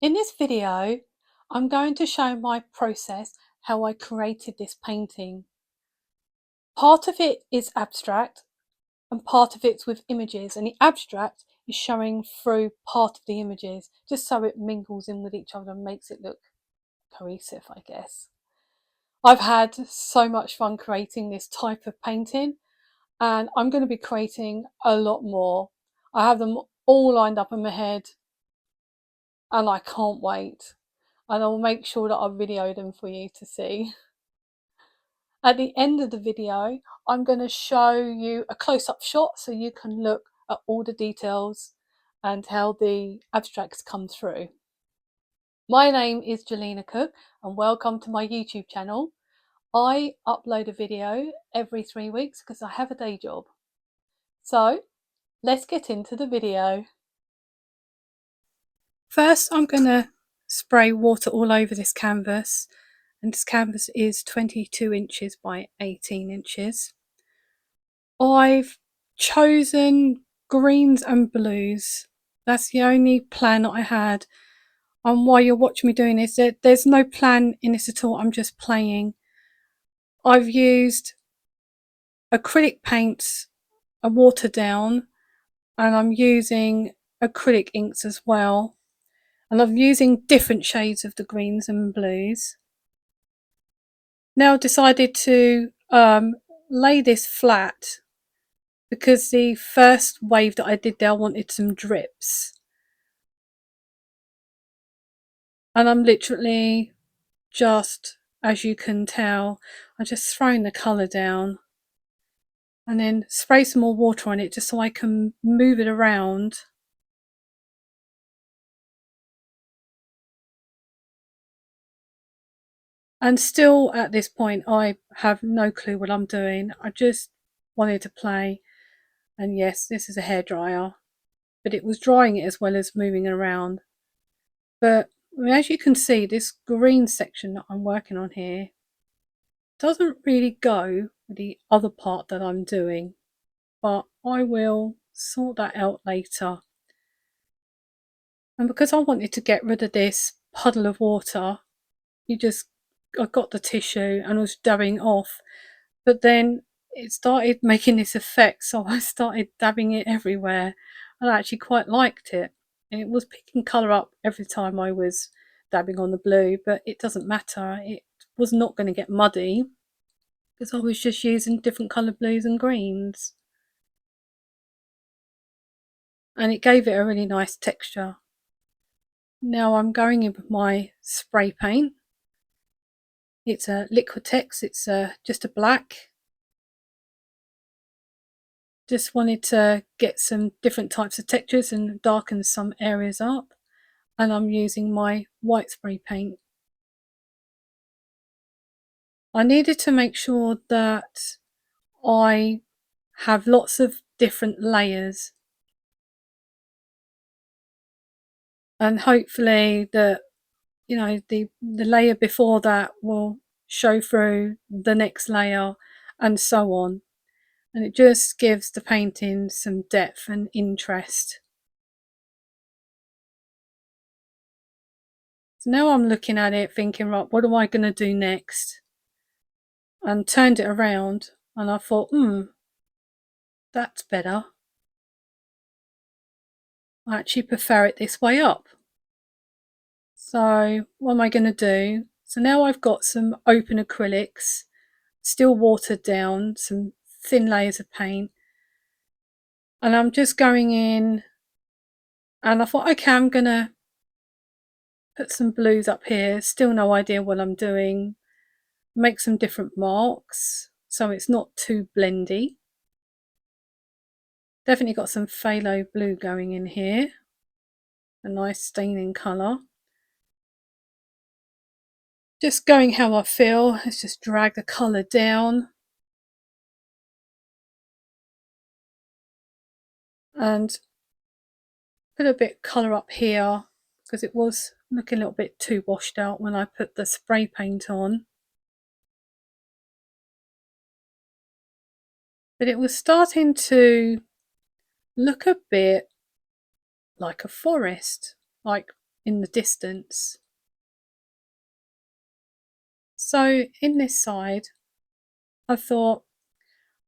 In this video, I'm going to show my process, how I created this painting. Part of it is abstract and part of it's with images, and the abstract is showing through part of the images just so it mingles in with each other and makes it look cohesive, I guess. I've had so much fun creating this type of painting, and I'm going to be creating a lot more. I have them all lined up in my head and I can't wait. And I'll make sure that I video them for you to see. At the end of the video, I'm going to show you a close-up shot so you can look at all the details and how the abstracts come through. My name is Jelena Cook and welcome to my YouTube channel. I upload a video every 3 weeks because I have a day job. So let's get into the video. First, I'm going to spray water all over this canvas, and this canvas is 22 inches by 18 inches. I've chosen greens and blues. That's the only plan that I had. And while you're watching me doing this, there's no plan in this at all. I'm just playing. I've used acrylic paints, a water down, and I'm using acrylic inks as well. And I'm using different shades of the greens and blues. Now I've decided to lay this flat because the first wave that I did there, I wanted some drips. And I'm literally just, as you can tell, I'm just throwing the colour down and then spray some more water on it just so I can move it around. And still at this point, I have no clue what I'm doing. I just wanted to play. And yes, this is a hairdryer, but it was drying it as well as moving it around. But as you can see, this green section that I'm working on here doesn't really go with the other part that I'm doing, but I will sort that out later. And because I wanted to get rid of this puddle of water, I got the tissue and was dabbing off, but then it started making this effect, so I started dabbing it everywhere, and I actually quite liked it. And it was picking colour up every time I was dabbing on the blue, but it doesn't matter. It was not going to get muddy because I was just using different coloured blues and greens. And it gave it a really nice texture. Now I'm going in with my spray paint. It's a Liquitex, it's just a black. Just wanted to get some different types of textures and darken some areas up. And I'm using my white spray paint. I needed to make sure that I have lots of different layers, and hopefully the layer before that will show through the next layer and so on, and it just gives the painting some depth and interest. So now I'm looking at it thinking, right, what am I going to do next? And turned it around and I thought, that's better. I actually prefer it this way up. So what am I going to do? So now I've got some open acrylics, still watered down, some thin layers of paint. And I'm just going in and I thought, okay, I'm going to put some blues up here. Still no idea what I'm doing. Make some different marks so it's not too blendy. Definitely got some phthalo blue going in here. A nice staining colour. Just going how I feel. Let's just drag the colour down. And put a bit of colour up here because it was looking a little bit too washed out when I put the spray paint on. But it was starting to look a bit like a forest, like in the distance. So in this side, I thought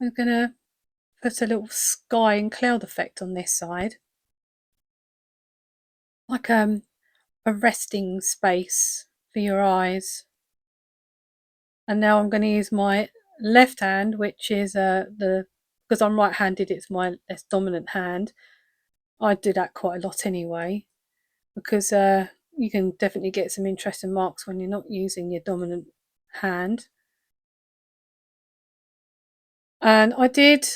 I'm going to put a little sky and cloud effect on this side, like a resting space for your eyes. And now I'm going to use my left hand, which is because I'm right-handed, it's my less dominant hand. I do that quite a lot anyway, because you can definitely get some interesting marks when you're not using your dominant hand. And I did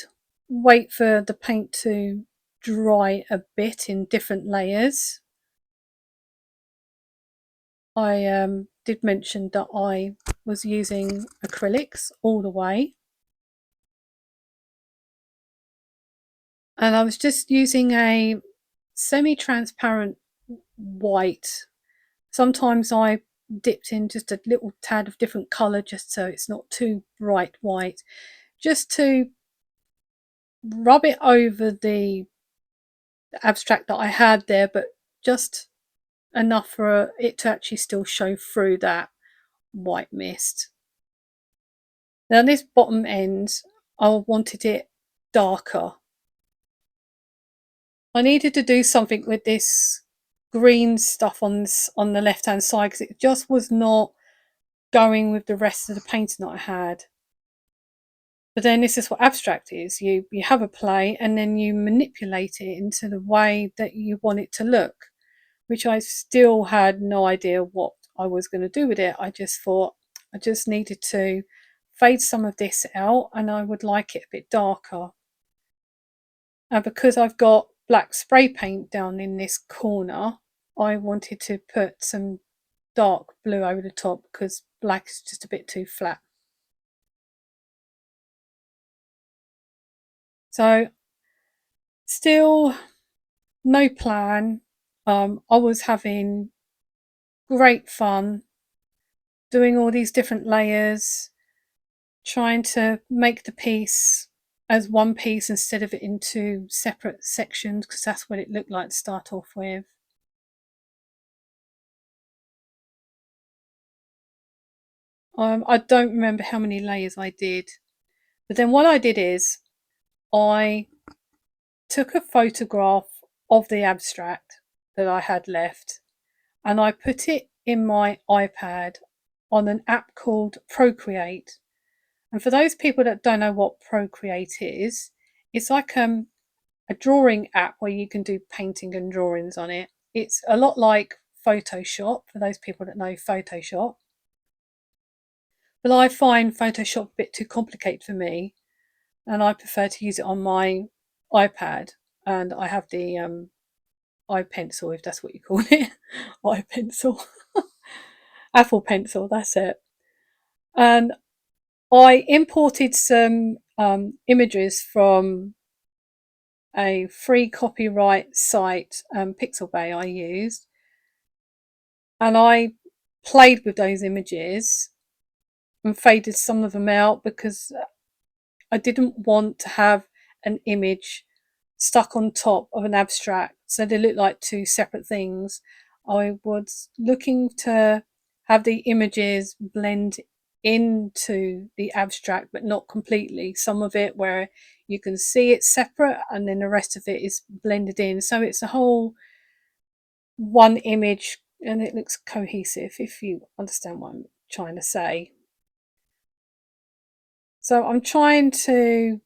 wait for the paint to dry a bit in different layers. I did mention that I was using acrylics all the way. And I was just using a semi-transparent white. Sometimes I dipped in just a little tad of different colour just so it's not too bright white, just to rub it over the abstract that I had there, but just enough for it to actually still show through that white mist. Now this bottom end, I wanted it darker. I needed to do something with this green stuff on the left hand side because it just was not going with the rest of the painting that I had. But then this is what abstract is. You have a play and then you manipulate it into the way that you want it to look, which I still had no idea what I was going to do with it. I just thought I just needed to fade some of this out and I would like it a bit darker. And because I've got black spray paint down in this corner, I wanted to put some dark blue over the top because black is just a bit too flat. So still no plan. I was having great fun doing all these different layers, trying to make the piece as one piece instead of it into separate sections because that's what it looked like to start off with. I don't remember how many layers I did, but then what I did is I took a photograph of the abstract that I had left and I put it in my iPad on an app called Procreate. And for those people that don't know what Procreate is, it's like a drawing app where you can do painting and drawings on it. It's a lot like Photoshop for those people that know Photoshop. But I find Photoshop a bit too complicated for me and I prefer to use it on my iPad. And I have the iPencil, if that's what you call it. iPencil. Apple Pencil, that's it. And I imported some images from a free copyright site, Pixabay I used, and I played with those images and faded some of them out because I didn't want to have an image stuck on top of an abstract so they look like two separate things. I was looking to have the images blend into the abstract but not completely. Some of it where you can see it's separate and then the rest of it is blended in, so it's a whole one image and it looks cohesive, if you understand what I'm trying to say. So I'm trying to,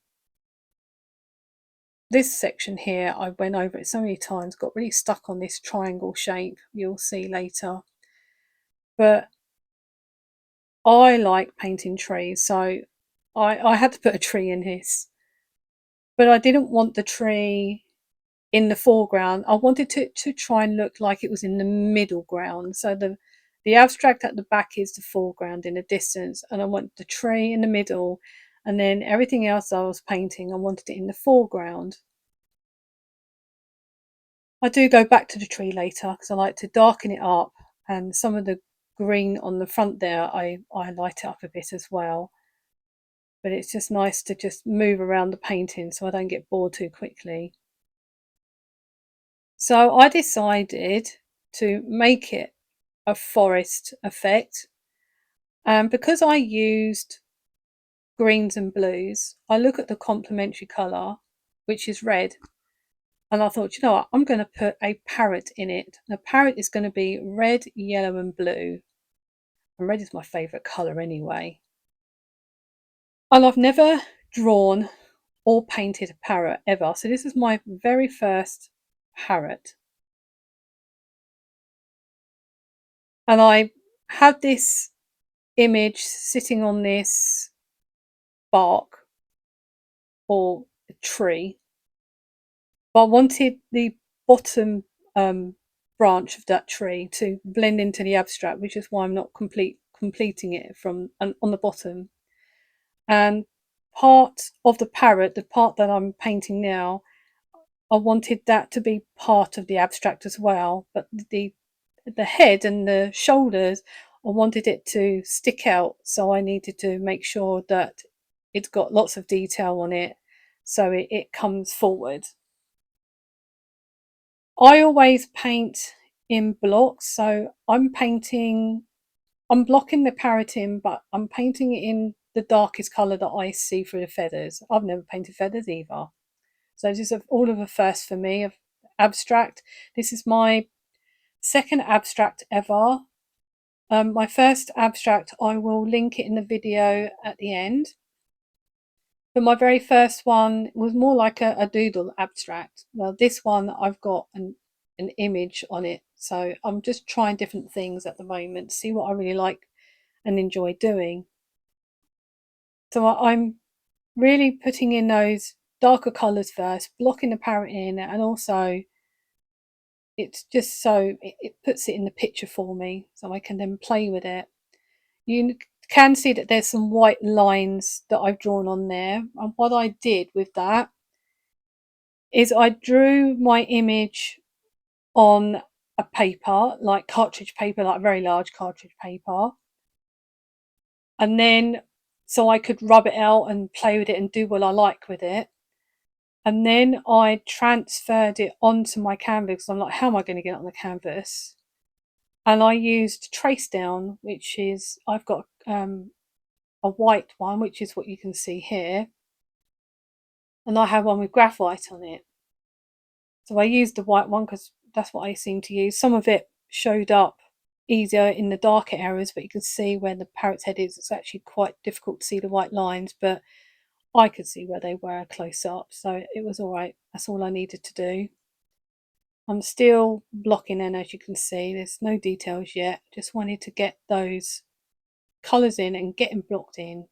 this section here, I went over it so many times, got really stuck on this triangle shape, you'll see later. But I like painting trees, so I had to put a tree in this. But I didn't want the tree in the foreground. I wanted it to try and look like it was in the middle ground. So the abstract at the back is the foreground in the distance, and I want the tree in the middle, and then everything else I was painting, I wanted it in the foreground. I do go back to the tree later because I like to darken it up, and some of the green on the front there, I light it up a bit as well. But it's just nice to just move around the painting so I don't get bored too quickly. So I decided to make it a forest effect. And because I used greens and blues, I look at the complementary colour, which is red, and I thought, you know what, I'm going to put a parrot in it. The parrot is going to be red, yellow and blue. And red is my favourite colour anyway. And I've never drawn or painted a parrot ever. So this is my very first parrot. And I had this image sitting on this bark or a tree, but I wanted the bottom branch of that tree to blend into the abstract, which is why I'm not completing it from on the bottom. And part of the parrot, the part that I'm painting now, I wanted that to be part of the abstract as well, but the head and the shoulders, I wanted it to stick out, so I needed to make sure that it's got lots of detail on it so it comes forward. I always paint in blocks, so I'm blocking the parrot in, but I'm painting it in the darkest colour that I see through the feathers. I've never painted feathers either. So this is all of a first for me of abstract. This is my second abstract ever. My first abstract, I will link it in the video at the end. But my very first one was more like a doodle abstract. Well, this one I've got an image on it. So I'm just trying different things at the moment, see what I really like and enjoy doing. So I'm really putting in those darker colours first, blocking the parrot in, and also it's just so it puts it in the picture for me so I can then play with it. You can see that there's some white lines that I've drawn on there, and what I did with that is I drew my image on a paper, like cartridge paper, like very large cartridge paper, and then so I could rub it out and play with it and do what I like with it. And then I transferred it onto my canvas. I'm like, how am I going to get it on the canvas? And I used trace down, which is I've got a white one, which is what you can see here, and I have one with graphite on it. So I used the white one because that's what I seem to use. Some of it showed up easier in the darker areas, but you can see where the parrot's head is, it's actually quite difficult to see the white lines, but I could see where they were close up, so it was all right. That's all I needed to do. I'm still blocking in, as you can see. There's no details yet. Just wanted to get those colours in and get them blocked in.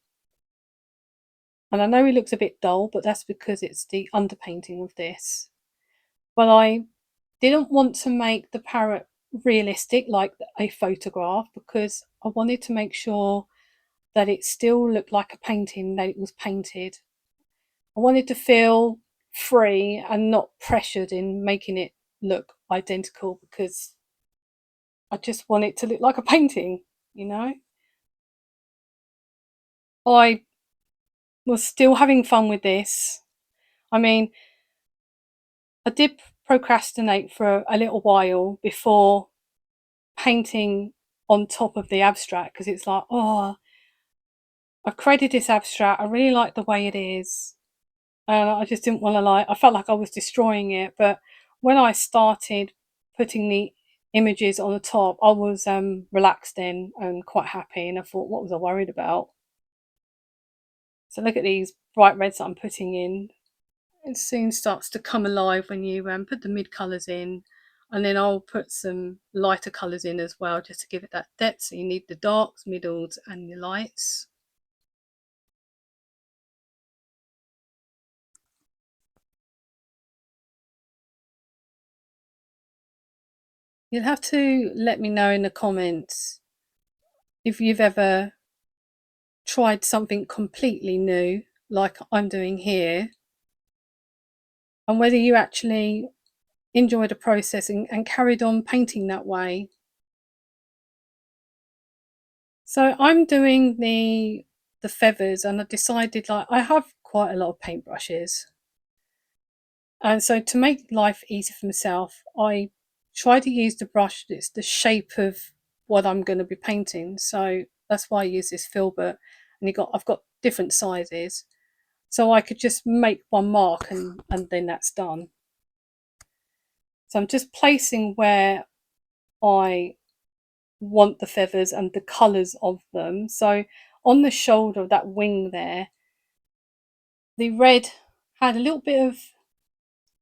And I know it looks a bit dull, but that's because it's the underpainting of this. But I didn't want to make the parrot realistic like a photograph, because I wanted to make sure that it still looked like a painting, that it was painted. I wanted to feel free and not pressured in making it look identical, because I just want it to look like a painting, you know. I was still having fun with this. I mean, I did procrastinate for a little while before painting on top of the abstract, because it's like, oh, I've created this abstract, I really like the way it is, and I just didn't want to, I felt like I was destroying it. But when I started putting the images on the top, I was relaxed then and quite happy, and I thought, what was I worried about? So look at these bright reds that I'm putting in. It soon starts to come alive when you put the mid colours in, and then I'll put some lighter colours in as well, just to give it that depth. So you need the darks, middles and the lights. You'll have to let me know in the comments if you've ever tried something completely new like I'm doing here, and whether you actually enjoyed the process and carried on painting that way. So I'm doing the feathers, and I decided, like, I have quite a lot of paintbrushes, and so to make life easy for myself, I try to use the brush that's the shape of what I'm going to be painting. So that's why I use this filbert. And I've got different sizes. So I could just make one mark and then that's done. So I'm just placing where I want the feathers and the colours of them. So on the shoulder of that wing there, the red had a little bit of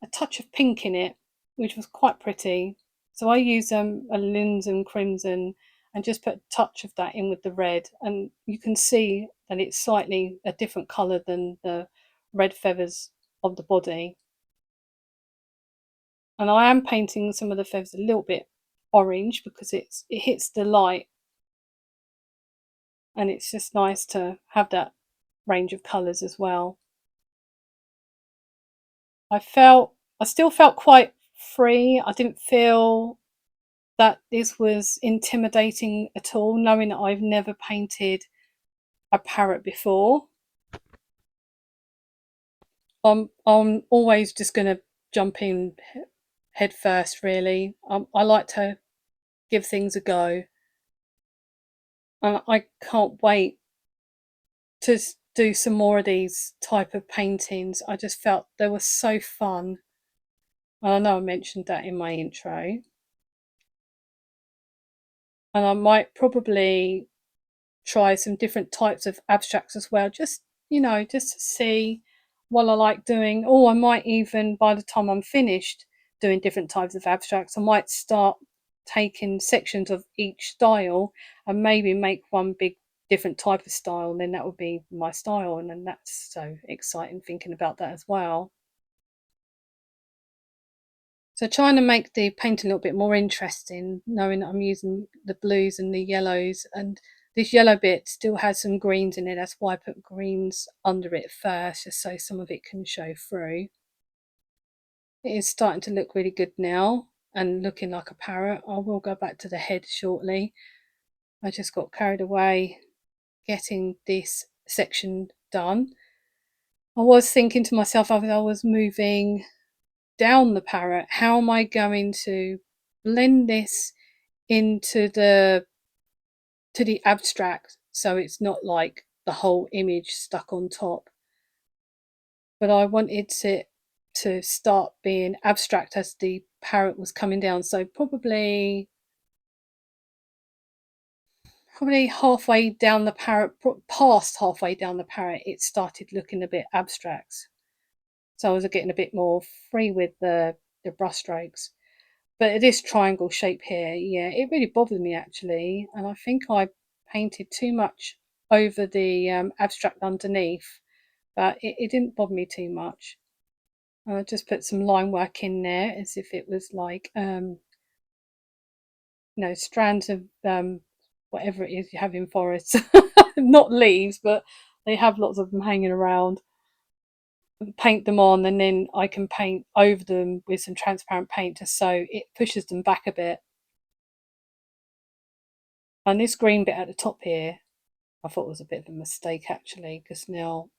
a touch of pink in it, which was quite pretty. So I use a linsem crimson and just put a touch of that in with the red, and you can see that it's slightly a different colour than the red feathers of the body. And I am painting some of the feathers a little bit orange because it hits the light, and it's just nice to have that range of colours as well. I still felt quite free. I didn't feel that this was intimidating at all, knowing that I've never painted a parrot before. I'm always just going to jump in head first, really. I like to give things a go, and I can't wait to do some more of these type of paintings. I just felt they were so fun. And I know I mentioned that in my intro. And I might probably try some different types of abstracts as well, just just to see what I like doing. Or I might even, by the time I'm finished doing different types of abstracts, I might start taking sections of each style and maybe make one big different type of style, and then that would be my style. And then that's so exciting thinking about that as well. So trying to make the paint a little bit more interesting, knowing that I'm using the blues and the yellows, and this yellow bit still has some greens in it. That's why I put greens under it first, just so some of it can show through. It is starting to look really good now and looking like a parrot. I will go back to the head shortly. I just got carried away getting this section done. I was thinking to myself as I was moving down the parrot, how am I going to blend this into the abstract so it's not like the whole image stuck on top? But I wanted it to start being abstract as the parrot was coming down. So probably halfway down the parrot, past halfway down the parrot, it started looking a bit abstract. So I was getting a bit more free with the brush strokes. But this triangle shape here, yeah, it really bothered me actually. And I think I painted too much over the abstract underneath, but it didn't bother me too much. And I just put some line work in there as if it was like, strands of whatever it is you have in forests. Not leaves, but they have lots of them hanging around. Paint them on, and then I can paint over them with some transparent paint just so it pushes them back a bit. And this green bit at the top here, I thought was a bit of a mistake actually, because now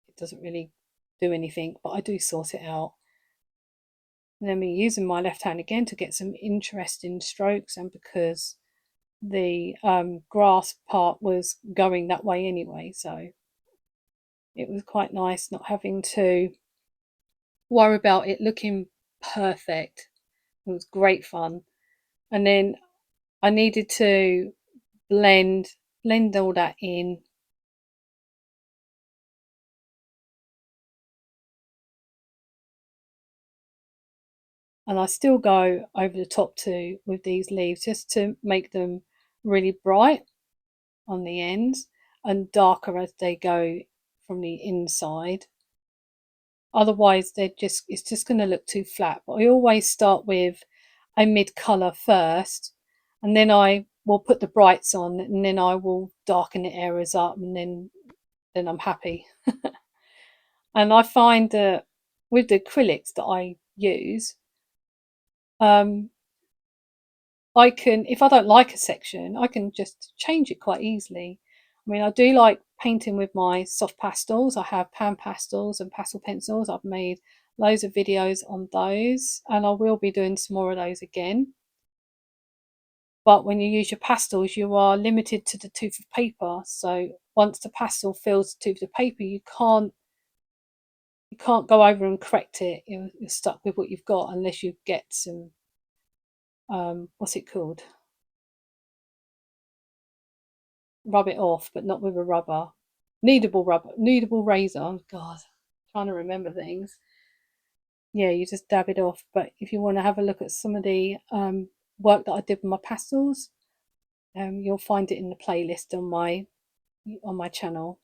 it doesn't really do anything, but I do sort it out. And then me using my left hand again to get some interesting strokes, and because the grass part was going that way anyway, so it was quite nice not having to worry about it looking perfect. It was great fun. And then I needed to blend all that in. And I still go over the top too with these leaves just to make them really bright on the ends and darker as they go from the inside. Otherwise it's just going to look too flat. But I always start with a mid colour first, and then I will put the brights on, and then I will darken the areas up, and then I'm happy. And I find that with the acrylics that I use, I can, if I don't like a section, I can just change it quite easily. I mean, I do like painting with my soft pastels. I have pan pastels and pastel pencils. I've made loads of videos on those, and I will be doing some more of those again. But when you use your pastels, you are limited to the tooth of paper. So once the pastel fills the tooth of paper, you can't go over and correct it. You're stuck with what you've got unless you get some what's it called? Rub it off, but not with a rubber. Kneadable razor. Oh God, trying to remember things. Yeah, you just dab it off. But if you want to have a look at some of the work that I did with my pastels, you'll find it in the playlist on my channel.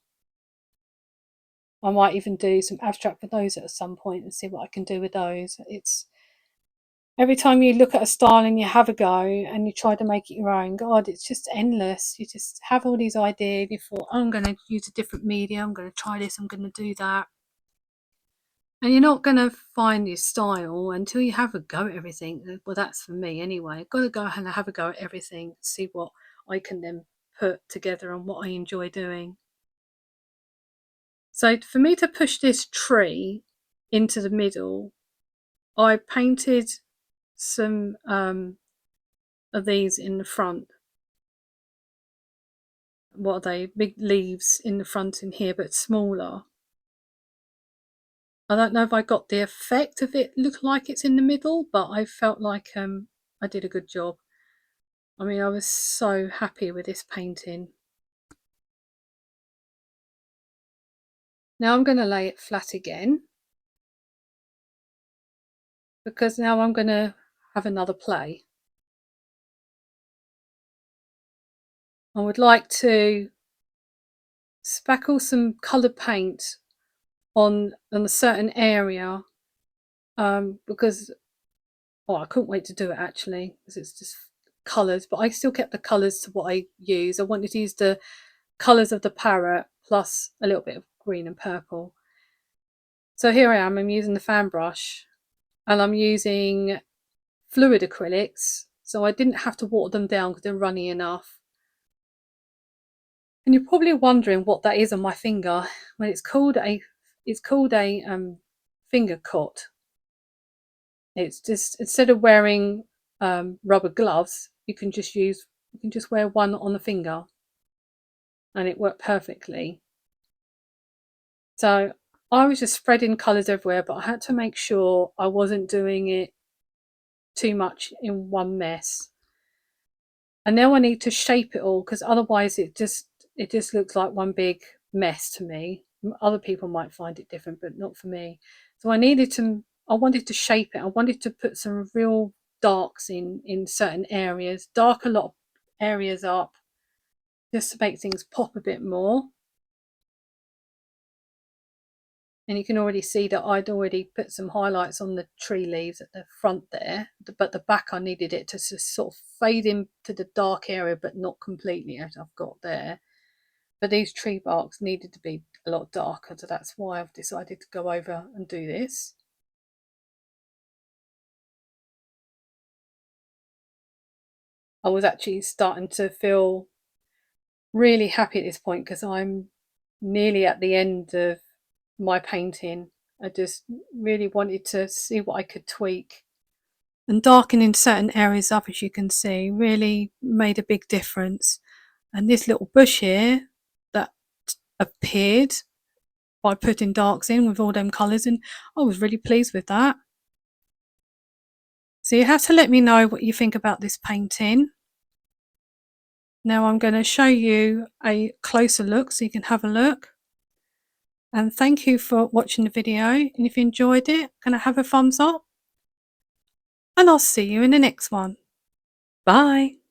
I might even do some abstract with those at some point and see what I can do with those. It's every time you look at a style and you have a go and you try to make it your own, God, it's just endless. You just have all these ideas. You thought, oh, I'm going to use a different media. I'm going to try this. I'm going to do that. And you're not going to find your style until you have a go at everything. Well, that's for me anyway. I've got to go and have a go at everything, see what I can then put together and what I enjoy doing. So for me to push this tree into the middle, I painted some of these in the front. What are they? Big leaves in the front in here, but smaller. I don't know if I got the effect of it look like it's in the middle, but I felt like I did a good job. I mean, I was so happy with this painting. Now I'm going to lay it flat again, because now I'm going to have another play. I would like to spackle some coloured paint on a certain area, because I couldn't wait to do it actually, because it's just colours, but I still kept the colours to what I use. I wanted to use the colours of the Parrot plus a little bit of green and purple. So here I am, I'm using the fan brush and I'm using fluid acrylics, so I didn't have to water them down because they're runny enough. And you're probably wondering what that is on my finger. Well, it's called a finger cut. It's just, instead of wearing rubber gloves, you can just wear one on the finger, and it worked perfectly. So I was just spreading colours everywhere, but I had to make sure I wasn't doing it too much in one mess. And now I need to shape it all, because otherwise it just looks like one big mess to me. Other people might find it different, but not for me. So I wanted to shape it. I wanted to put some real darks in certain areas, dark a lot of areas up, just to make things pop a bit more. And you can already see that I'd already put some highlights on the tree leaves at the front there, but the back I needed it to just sort of fade into the dark area, but not completely, as I've got there. But these tree barks needed to be a lot darker, so that's why I've decided to go over and do this. I was actually starting to feel really happy at this point, because I'm nearly at the end of my painting. I just really wanted to see what I could tweak. And darkening certain areas up, as you can see, really made a big difference. And this little bush here that appeared by putting darks in with all them colours in, I was really pleased with that. So you have to let me know what you think about this painting. Now I'm going to show you a closer look so you can have a look. And thank you for watching the video. And if you enjoyed it, can I have a thumbs up? And I'll see you in the next one. Bye.